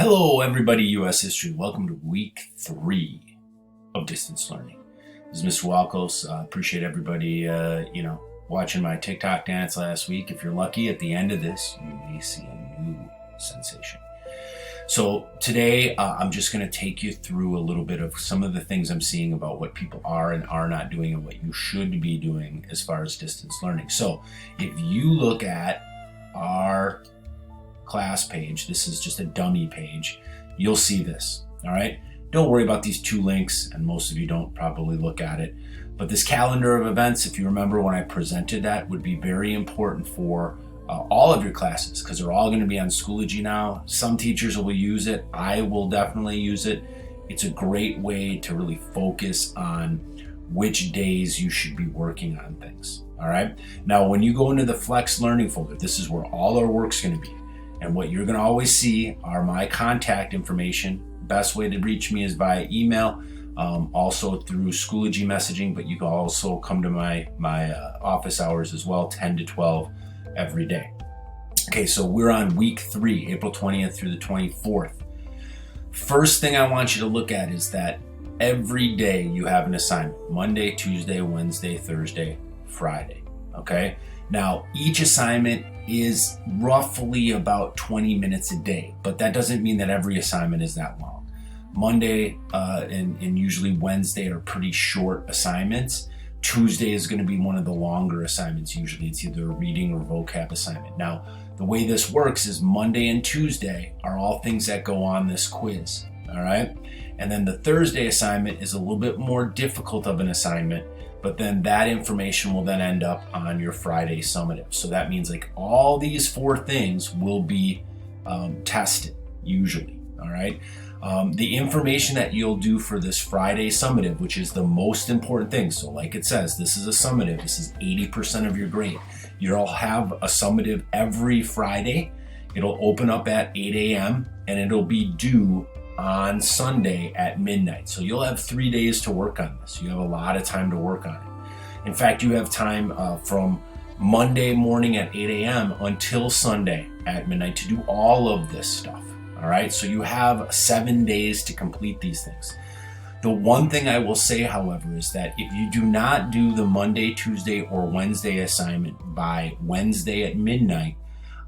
Hello, everybody, U.S. History. Welcome to week 3 of distance learning. This is Mr. Walkos. Appreciate everybody, watching my TikTok dance last week. If you're lucky, at the end of this, you may see a new sensation. So today, I'm just going to take you through a little bit of some of the things I'm seeing about what people are and are not doing and what you should be doing as far as distance learning. So if you look at our class page, this is just a dummy page, you'll see this. All right, don't worry about these 2 links, and most of you don't probably look at it, but this calendar of events, if you remember when I presented that, would be very important for all of your classes, because they're all going to be on Schoology now. Some teachers will use it. I will definitely use it. It's a great way to really focus on which days you should be working on things. All right, now when you go into the Flex Learning folder, this is where all our work's going to be. And what you're going to always see are my contact information. Best way to reach me is via email, also through Schoology messaging, but you can also come to my office hours as well, 10 to 12 every day. Okay, so we're on week 3, April 20th through the 24th. First thing I want you to look at is that every day you have an assignment: Monday, Tuesday, Wednesday, Thursday, Friday. Okay, now each assignment is roughly about 20 minutes a day, but that doesn't mean that every assignment is that long. Monday and usually Wednesday are pretty short assignments. Tuesday is going to be one of the longer assignments. Usually it's either a reading or vocab assignment. Now, the way this works is Monday and Tuesday are all things that go on this quiz. All right. And then the Thursday assignment is a little bit more difficult of an assignment, but then that information will then end up on your Friday summative. So that means like all these 4 things will be tested usually. All right. The information that you'll do for this Friday summative, which is the most important thing. So like it says, this is a summative. This is 80% of your grade. You'll have a summative every Friday. It'll open up at 8 a.m. and it'll be due on Sunday at midnight. So you'll have 3 days to work on this. You have a lot of time to work on it. In fact, you have time from Monday morning at 8 a.m. until Sunday at midnight to do all of this stuff. All right, so you have 7 days to complete these things. The one thing I will say, however, is that if you do not do the Monday, Tuesday, or Wednesday assignment by Wednesday at midnight,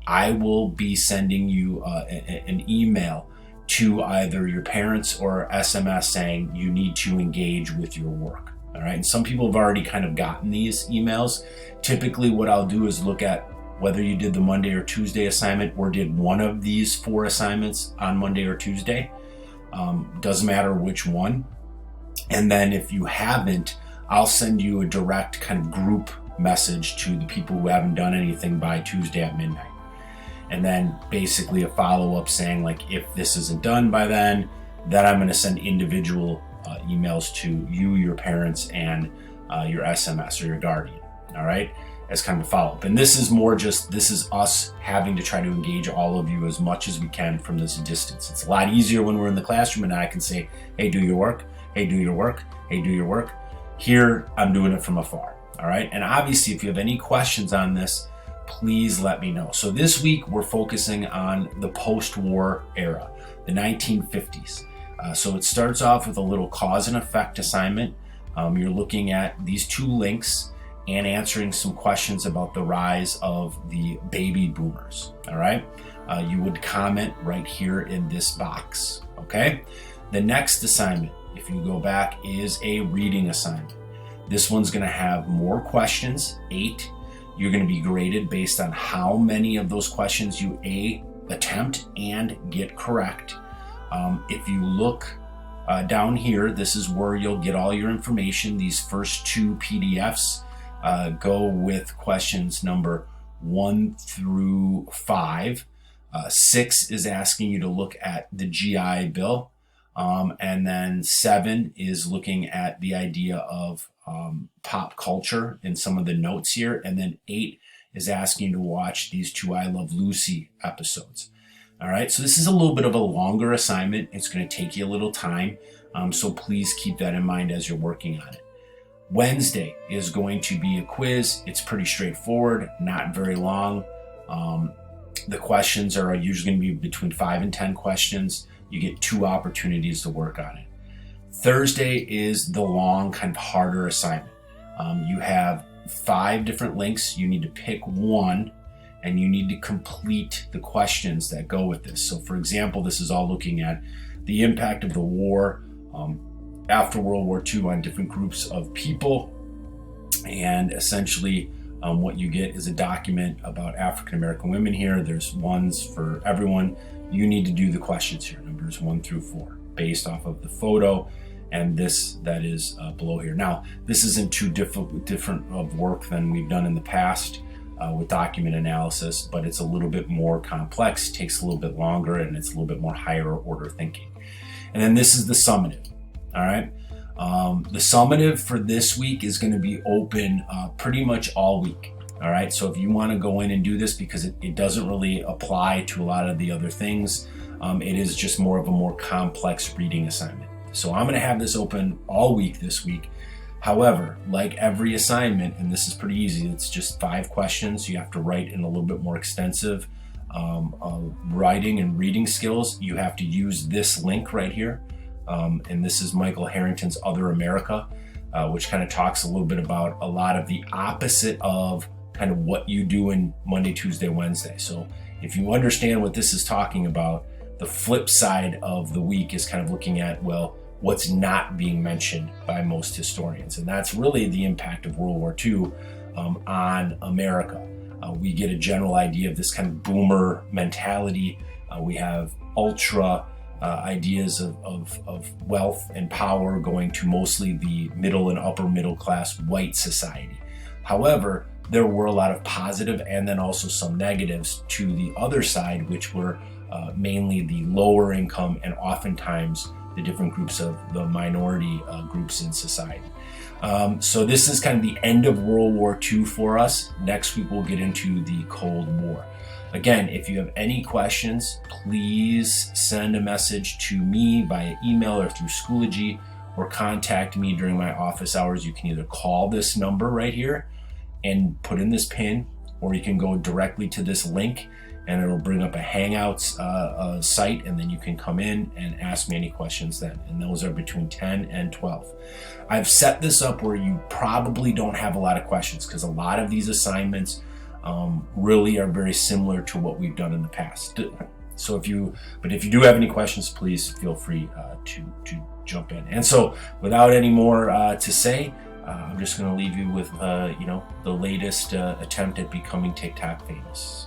I will be sending you an email to either your parents or SMS saying you need to engage with your work. All right. And some people have already kind of gotten these emails. Typically what I'll do is look at whether you did the Monday or Tuesday assignment or did one of these 4 assignments on Monday or Tuesday. Doesn't matter which one. And then if you haven't, I'll send you a direct kind of group message to the people who haven't done anything by Tuesday at midnight. And then basically a follow-up saying, like, if this isn't done by then I'm going to send individual emails to you, your parents, and your SMS or your guardian. All right, as kind of a follow-up. And this is more just, this is us having to try to engage all of you as much as we can from this distance. It's a lot easier when we're in the classroom and I can say, hey, do your work. Hey, do your work. Hey, do your work. Here, I'm doing it from afar. All right. And obviously, if you have any questions on this, please let me know. So this week we're focusing on the post-war era, the 1950s. So it starts off with a little cause and effect assignment. You're looking at these 2 links and answering some questions about the rise of the baby boomers. All right. You would comment right here in this box. Okay. The next assignment, if you go back, is a reading assignment. This one's going to have more questions, 8. You're going to be graded based on how many of those questions you attempt and get correct. If you look down here, this is where you'll get all your information. These first 2 PDFs go with questions number 1 through 5. 6 is asking you to look at the GI Bill. And then 7 is looking at the idea of pop culture in some of the notes here. And then 8 is asking you to watch these 2 I Love Lucy episodes. All right, so this is a little bit of a longer assignment. It's going to take you a little time. So please keep that in mind as you're working on it. Wednesday is going to be a quiz. It's pretty straightforward, not very long. The questions are usually going to be between 5 and 10 questions. You get 2 opportunities to work on it. Thursday is the long, kind of harder assignment. You have 5 different links. You need to pick one, and you need to complete the questions that go with this. So for example, this is all looking at the impact of the war after World War II on different groups of people. And essentially what you get is a document about African American women here. There's ones for everyone. You need to do the questions here, numbers 1 through 4, based off of the photo and this that is below here. Now, this isn't too different of work than we've done in the past with document analysis, but it's a little bit more complex, takes a little bit longer, and it's a little bit more higher order thinking. And then this is the summative, all right? The summative for this week is going to be open pretty much all week. All right, so if you want to go in and do this, because it doesn't really apply to a lot of the other things, it is just more of a more complex reading assignment. So I'm going to have this open all week this week. However, like every assignment, and this is pretty easy, it's just 5 questions. You have to write in a little bit more extensive writing and reading skills. You have to use this link right here. And this is Michael Harrington's Other America, which kind of talks a little bit about a lot of the opposite of kind of what you do in Monday, Tuesday, Wednesday. So if you understand what this is talking about, the flip side of the week is kind of looking at, well, what's not being mentioned by most historians. And that's really the impact of World War II on America. We get a general idea of this kind of boomer mentality. We have ultra ideas of wealth and power going to mostly the middle and upper middle class white society. However, there were a lot of positive and then also some negatives to the other side, which were mainly the lower income and oftentimes the different groups of the minority groups in society. So this is kind of the end of World War II for us. Next week we'll get into the Cold War. Again, if you have any questions, please send a message to me via email or through Schoology, or contact me during my office hours. You can either call this number right here and put in this PIN, or you can go directly to this link and it'll bring up a Hangouts site, and then you can come in and ask me any questions then. And those are between 10 and 12. I've set this up where you probably don't have a lot of questions, because a lot of these assignments really are very similar to what we've done in the past. So if you do have any questions, please feel free to jump in. And so without any more to say, I'm just going to leave you with the latest attempt at becoming TikTok famous.